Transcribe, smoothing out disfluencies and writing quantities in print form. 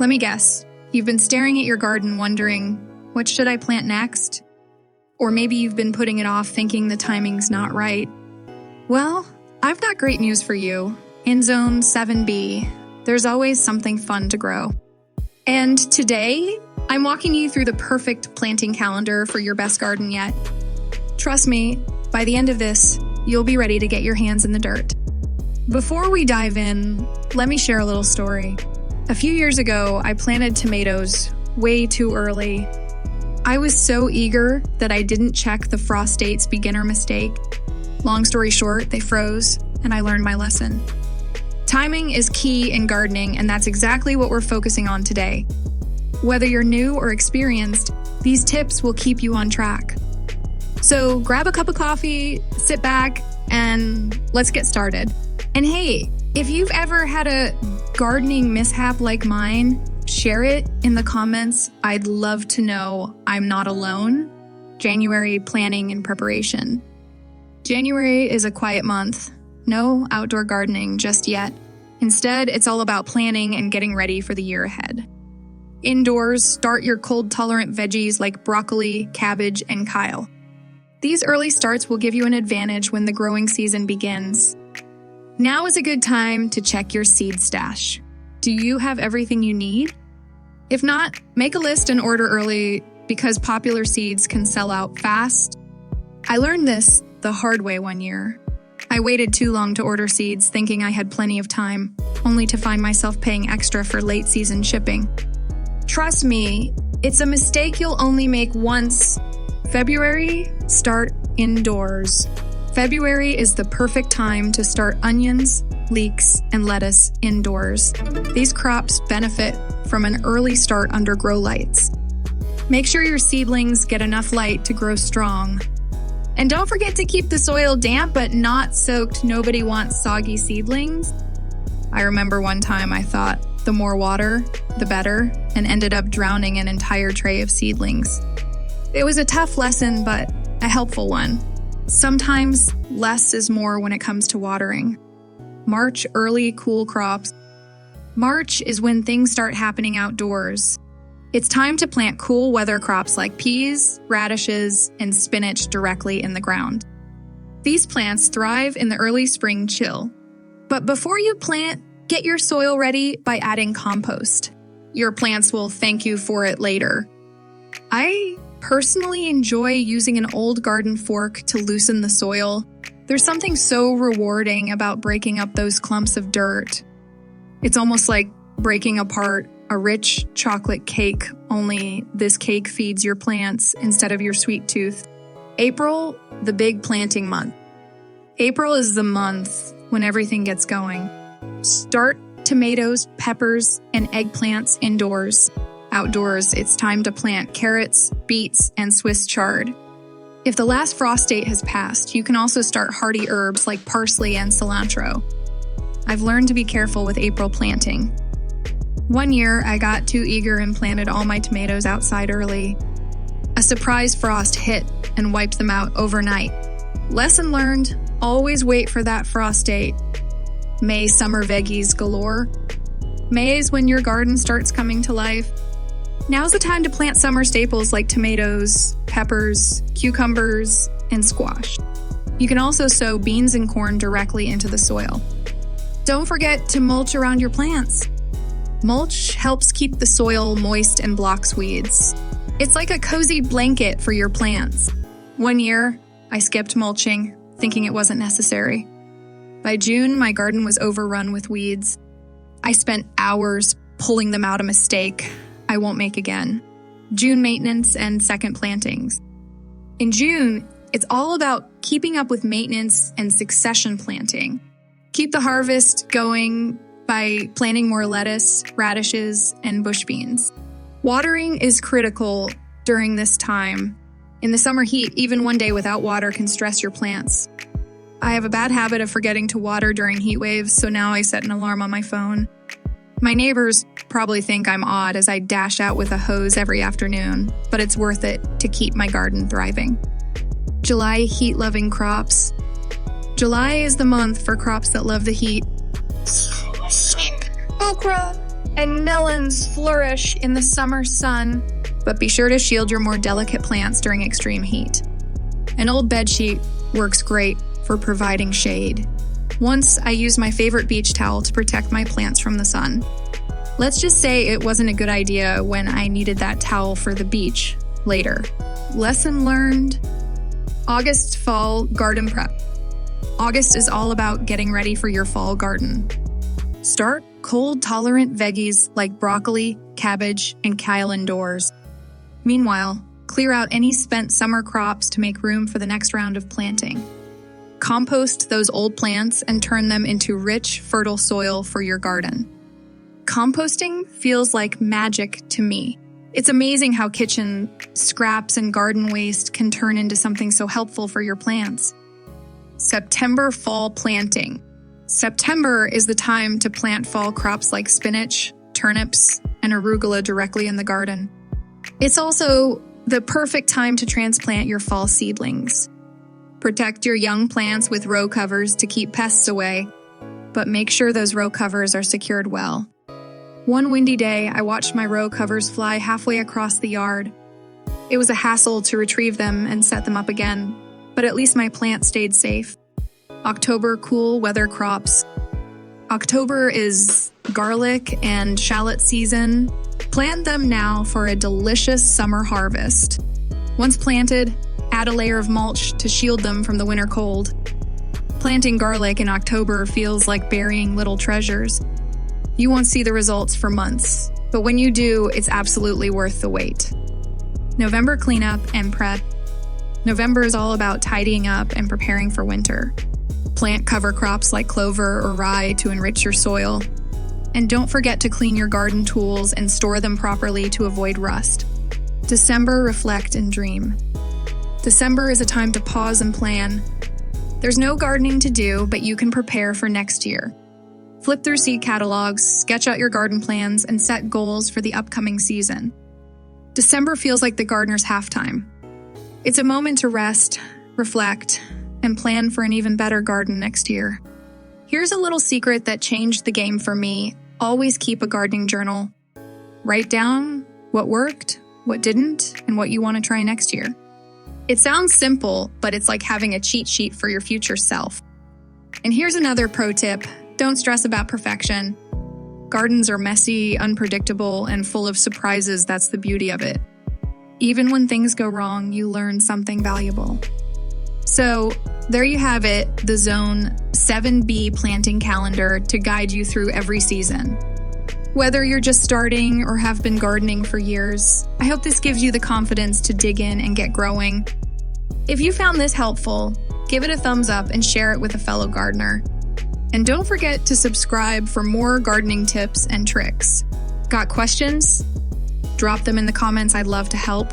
Let me guess. You've been staring at your garden wondering, what should I plant next? Or maybe you've been putting it off thinking the timing's not right. Well, I've got great news for you. In Zone 7B, there's always something fun to grow. And today, I'm walking you through the perfect planting calendar for your best garden yet. Trust me, by the end of this, you'll be ready to get your hands in the dirt. Before we dive in, let me share a little story. A few years ago, I planted tomatoes way too early. I was so eager that I didn't check the frost date's beginner mistake. Long story short, they froze, and I learned my lesson. Timing is key in gardening, and that's exactly what we're focusing on today. Whether you're new or experienced, these tips will keep you on track. So grab a cup of coffee, sit back, and let's get started. And hey, if you've ever had a gardening mishap like mine, share it in the comments. I'd love to know I'm not alone. January planning and preparation. January is a quiet month. No outdoor gardening just yet. Instead, it's all about planning and getting ready for the year ahead. Indoors, start your cold-tolerant veggies like broccoli, cabbage, and kale. These early starts will give you an advantage when the growing season begins. Now is a good time to check your seed stash. Do you have everything you need? If not, make a list and order early because popular seeds can sell out fast. I learned this the hard way one year. I waited too long to order seeds thinking I had plenty of time, only to find myself paying extra for late season shipping. Trust me, it's a mistake you'll only make once. February, start indoors. February is the perfect time to start onions, leeks, and lettuce indoors. These crops benefit from an early start under grow lights. Make sure your seedlings get enough light to grow strong. And don't forget to keep the soil damp but not soaked. Nobody wants soggy seedlings. I remember one time I thought the more water, the better, and ended up drowning an entire tray of seedlings. It was a tough lesson, but a helpful one. Sometimes less is more when it comes to watering. March early cool crops. March is when things start happening outdoors. It's time to plant cool weather crops like peas, radishes, and spinach directly in the ground. These plants thrive in the early spring chill. But before you plant, get your soil ready by adding compost. Your plants will thank you for it later. I personally enjoy using an old garden fork to loosen the soil. There's something so rewarding about breaking up those clumps of dirt. It's almost like breaking apart a rich chocolate cake, only this cake feeds your plants instead of your sweet tooth. April, the big planting month. April is the month when everything gets going. Start tomatoes, peppers, and eggplants indoors. Outdoors, it's time to plant carrots, beets, and Swiss chard. If the last frost date has passed, you can also start hardy herbs like parsley and cilantro. I've learned to be careful with April planting. One year, I got too eager and planted all my tomatoes outside early. A surprise frost hit and wiped them out overnight. Lesson learned, always wait for that frost date. May summer veggies galore. May is when your garden starts coming to life. Now's the time to plant summer staples like tomatoes, peppers, cucumbers, and squash. You can also sow beans and corn directly into the soil. Don't forget to mulch around your plants. Mulch helps keep the soil moist and blocks weeds. It's like a cozy blanket for your plants. One year, I skipped mulching, thinking it wasn't necessary. By June, my garden was overrun with weeds. I spent hours pulling them out a mistake I won't make again. June maintenance and second plantings. In June, it's all about keeping up with maintenance and succession planting. Keep the harvest going by planting more lettuce, radishes, and bush beans. Watering is critical during this time. In the summer heat, even one day without water can stress your plants. I have a bad habit of forgetting to water during heat waves, so now I set an alarm on my phone. My neighbors probably think I'm odd as I dash out with a hose every afternoon, but it's worth it to keep my garden thriving. July heat-loving crops. July is the month for crops that love the heat. Okra, and melons flourish in the summer sun. But be sure to shield your more delicate plants during extreme heat. An old bedsheet works great for providing shade. Once I used my favorite beach towel to protect my plants from the sun. Let's just say it wasn't a good idea when I needed that towel for the beach later. Lesson learned. August fall garden prep. August is all about getting ready for your fall garden. Start cold-tolerant veggies like broccoli, cabbage, and kale indoors. Meanwhile, clear out any spent summer crops to make room for the next round of planting. Compost those old plants and turn them into rich, fertile soil for your garden. Composting feels like magic to me. It's amazing how kitchen scraps and garden waste can turn into something so helpful for your plants. September fall planting. September is the time to plant fall crops like spinach, turnips, and arugula directly in the garden. It's also the perfect time to transplant your fall seedlings. Protect your young plants with row covers to keep pests away, but make sure those row covers are secured well. One windy day, I watched my row covers fly halfway across the yard. It was a hassle to retrieve them and set them up again, but at least my plants stayed safe. October cool weather crops. October is garlic and shallot season. Plant them now for a delicious summer harvest. Once planted, add a layer of mulch to shield them from the winter cold. Planting garlic in October feels like burying little treasures. You won't see the results for months, but when you do, it's absolutely worth the wait. November cleanup and prep. November is all about tidying up and preparing for winter. Plant cover crops like clover or rye to enrich your soil. And don't forget to clean your garden tools and store them properly to avoid rust. December, reflect and dream. December is a time to pause and plan. There's no gardening to do, but you can prepare for next year. Flip through seed catalogs, sketch out your garden plans, and set goals for the upcoming season. December feels like the gardener's halftime. It's a moment to rest, reflect, and plan for an even better garden next year. Here's a little secret that changed the game for me. Always keep a gardening journal. Write down what worked, what didn't, and what you want to try next year. It sounds simple, but it's like having a cheat sheet for your future self. And here's another pro tip. Don't stress about perfection. Gardens are messy, unpredictable, and full of surprises. That's the beauty of it. Even when things go wrong, you learn something valuable. So, there you have it, the Zone 7B planting calendar to guide you through every season. Whether you're just starting or have been gardening for years, I hope this gives you the confidence to dig in and get growing. If you found this helpful, give it a thumbs up and share it with a fellow gardener. And don't forget to subscribe for more gardening tips and tricks. Got questions? Drop them in the comments. I'd love to help.